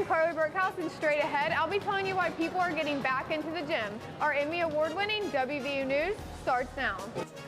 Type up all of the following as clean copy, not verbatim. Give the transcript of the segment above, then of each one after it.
am Carli Berkhouse, and straight ahead, I'll be telling you why people are getting back into the gym. Our Emmy Award-winning WVU News starts now.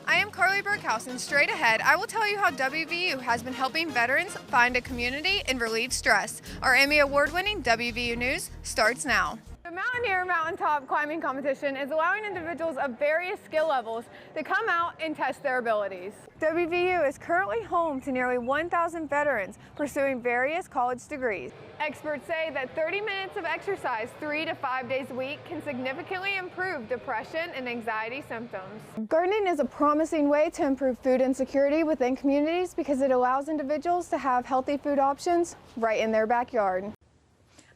I am Carli Berkhouse, and straight ahead, I will tell you how WVU has been helping veterans find a community and relieve stress. Our Emmy Award-winning WVU News starts now. The Mountaineer Mountaintop Climbing Competition is allowing individuals of various skill levels to come out and test their abilities. WVU is currently home to nearly 1,000 veterans pursuing various college degrees. Experts say that 30 minutes of exercise 3 to 5 days a week can significantly improve depression and anxiety symptoms. Gardening is a promising way to improve food insecurity within communities because it allows individuals to have healthy food options right in their backyard.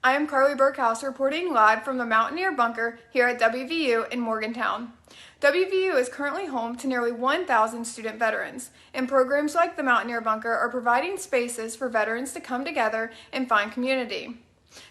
I am Carli Berkhouse reporting live from the Mountaineer Bunker here at WVU in Morgantown. WVU is currently home to nearly 1,000 student veterans, and programs like the Mountaineer Bunker are providing spaces for veterans to come together and find community.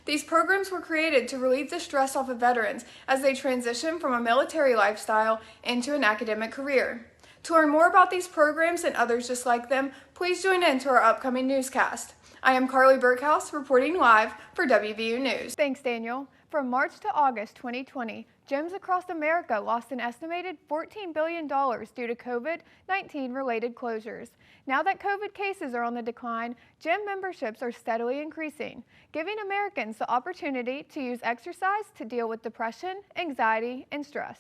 These programs were created to relieve the stress off of veterans as they transition from a military lifestyle into an academic career. To learn more about these programs and others just like them, please join in to our upcoming newscast. I am Carli Berkhouse reporting live for WVU News. Thanks, Daniel. From March to August 2020, gyms across America lost an estimated $14 billion due to COVID-19 related closures. Now that COVID cases are on the decline, gym memberships are steadily increasing, giving Americans the opportunity to use exercise to deal with depression, anxiety, and stress.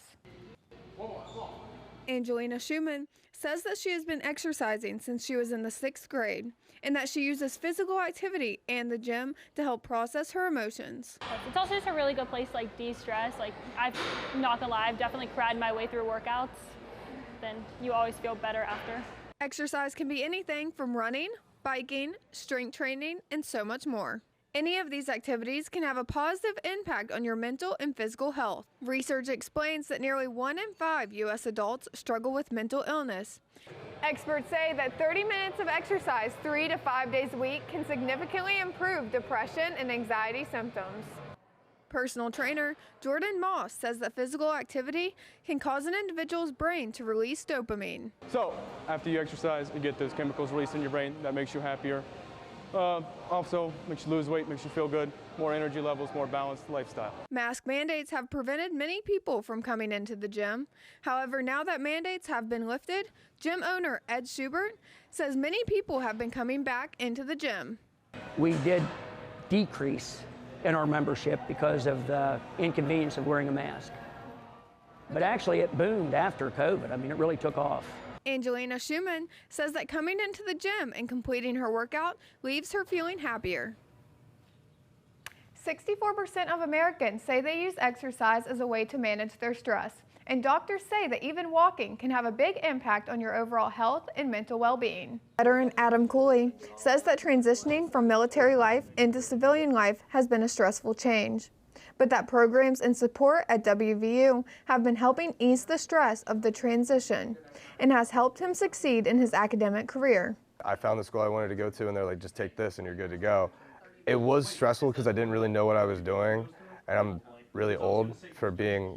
Angelina Schumann says that she has been exercising since she was in the 6th grade and that she uses physical activity and the gym to help process her emotions. It's also just a really good place to de-stress. I'm not gonna lie, I've definitely cried my way through workouts. Then you always feel better after. Exercise can be anything from running, biking, strength training, and so much more. Any of these activities can have a positive impact on your mental and physical health. Research explains that nearly 1 in 5 U.S. adults struggle with mental illness. Experts say that 30 minutes of exercise 3 to 5 days a week can significantly improve depression and anxiety symptoms. Personal trainer Jordan Moss says that physical activity can cause an individual's brain to release dopamine. So, after you exercise, you get those chemicals released in your brain that makes you happier. Also makes you lose weight, makes you feel good, more energy levels, more balanced lifestyle. Mask mandates have prevented many people from coming into the gym. However, now that mandates have been lifted, gym owner Ed Schubert says many people have been coming back into the gym. We did decrease in our membership because of the inconvenience of wearing a mask. But actually it boomed after COVID. I mean, it really took off. Angelina Schumann says that coming into the gym and completing her workout leaves her feeling happier. 64% of Americans say they use exercise as a way to manage their stress, and doctors say that even walking can have a big impact on your overall health and mental well-being. Veteran Adam Cooley says that transitioning from military life into civilian life has been a stressful change, but that programs and support at WVU have been helping ease the stress of the transition and has helped him succeed in his academic career. I found the school I wanted to go to and they're like, just take this and you're good to go. It was stressful because I didn't really know what I was doing, and I'm really old for being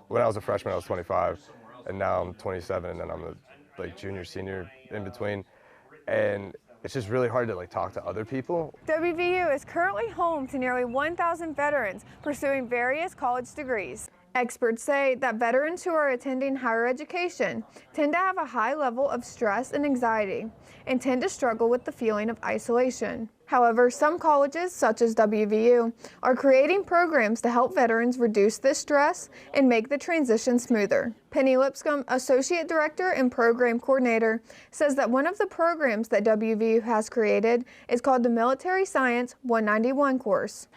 when I was a freshman I was 25 and now I'm 27 and then I'm a junior, senior in between, and it's just really hard to talk to other people. WVU is currently home to nearly 1,000 veterans pursuing various college degrees. Experts say that veterans who are attending higher education tend to have a high level of stress and anxiety and tend to struggle with the feeling of isolation. However, some colleges, such as WVU, are creating programs to help veterans reduce this stress and make the transition smoother. Penny Lipscomb, Associate Director and Program Coordinator, says that one of the programs that WVU has created is called the Military Science 191 course.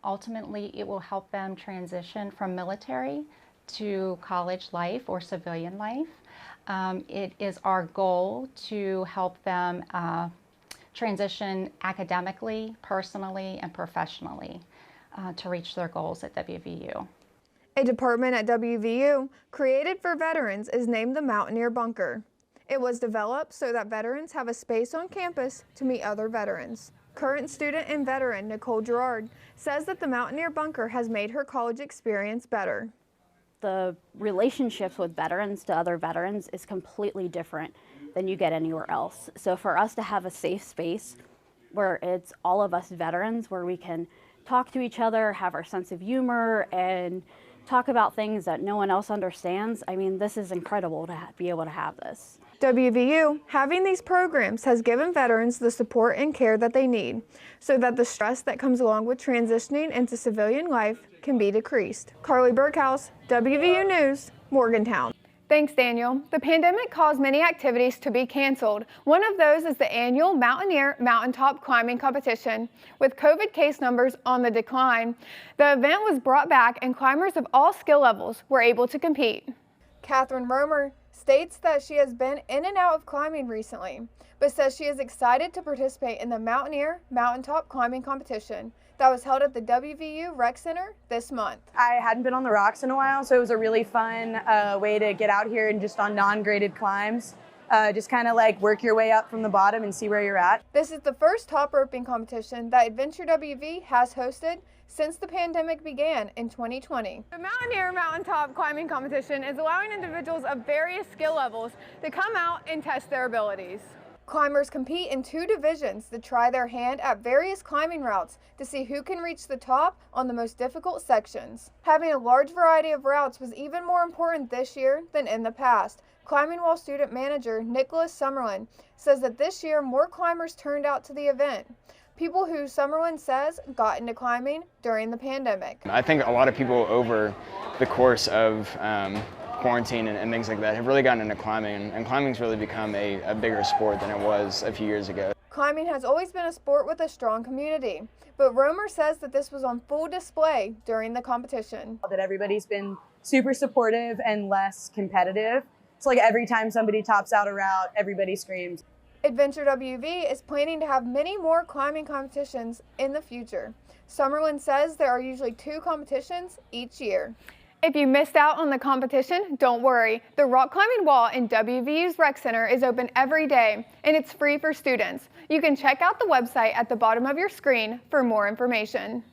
Ultimately, it will help them transition from military to college life or civilian life. It is our goal to help them transition academically, personally, and professionally to reach their goals at WVU. A department at WVU created for veterans is named the Mountaineer Bunker. It was developed so that veterans have a space on campus to meet other veterans. Current student and veteran Nicole Gerard says that the Mountaineer Bunker has made her college experience better. The relationships with veterans to other veterans is completely different than you get anywhere else. So for us to have a safe space where it's all of us veterans, where we can talk to each other, have our sense of humor, and talk about things that no one else understands. I mean, this is incredible to be able to have this. WVU, having these programs has given veterans the support and care that they need so that the stress that comes along with transitioning into civilian life can be decreased. Carli Berkhouse, WVU News, Morgantown. Thanks, Daniel. The pandemic caused many activities to be canceled. One of those is the annual Mountaineer Mountaintop Climbing Competition. With COVID case numbers on the decline, the event was brought back and climbers of all skill levels were able to compete. Catherine Romer states that she has been in and out of climbing recently, but says she is excited to participate in the Mountaineer Mountaintop Climbing Competition that was held at the WVU Rec Center this month. I hadn't been on the rocks in a while, so it was a really fun way to get out here and just on non-graded climbs. Just kind of like work your way up from the bottom and see where you're at. This is the first top roping competition that Adventure WV has hosted since the pandemic began in 2020. The Mountaineer Mountaintop Climbing Competition is allowing individuals of various skill levels to come out and test their abilities. Climbers compete in 2 divisions to try their hand at various climbing routes to see who can reach the top on the most difficult sections. Having a large variety of routes was even more important this year than in the past. Climbing Wall student manager Nicholas Summerlin says that this year more climbers turned out to the event. People who Summerlin says got into climbing during the pandemic. I think a lot of people over the course of quarantine and things like that have really gotten into climbing, and climbing's really become a bigger sport than it was a few years ago. Climbing has always been a sport with a strong community, but Romer says that this was on full display during the competition. That everybody's been super supportive and less competitive. It's like every time somebody tops out a route, everybody screams. Adventure WV is planning to have many more climbing competitions in the future. Summerlin says there are usually 2 competitions each year. If you missed out on the competition, don't worry. The rock climbing wall in WVU's Rec Center is open every day, and it's free for students. You can check out the website at the bottom of your screen for more information.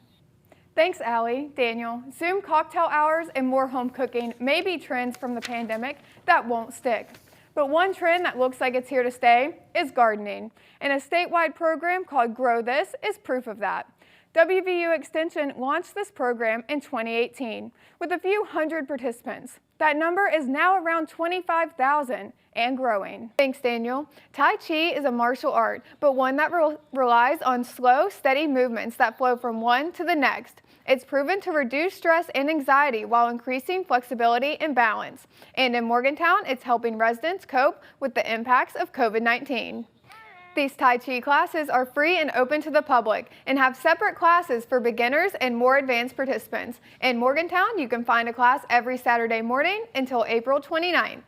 Thanks, Allie. Daniel, Zoom cocktail hours and more home cooking may be trends from the pandemic that won't stick. But one trend that looks like it's here to stay is gardening, and a statewide program called Grow This is proof of that. WVU Extension launched this program in 2018 with a few hundred participants. That number is now around 25,000 and growing. Thanks, Daniel. Tai Chi is a martial art, but one that relies on slow, steady movements that flow from one to the next. It's proven to reduce stress and anxiety while increasing flexibility and balance. And in Morgantown, it's helping residents cope with the impacts of COVID-19. These Tai Chi classes are free and open to the public and have separate classes for beginners and more advanced participants. In Morgantown, you can find a class every Saturday morning until April 29th.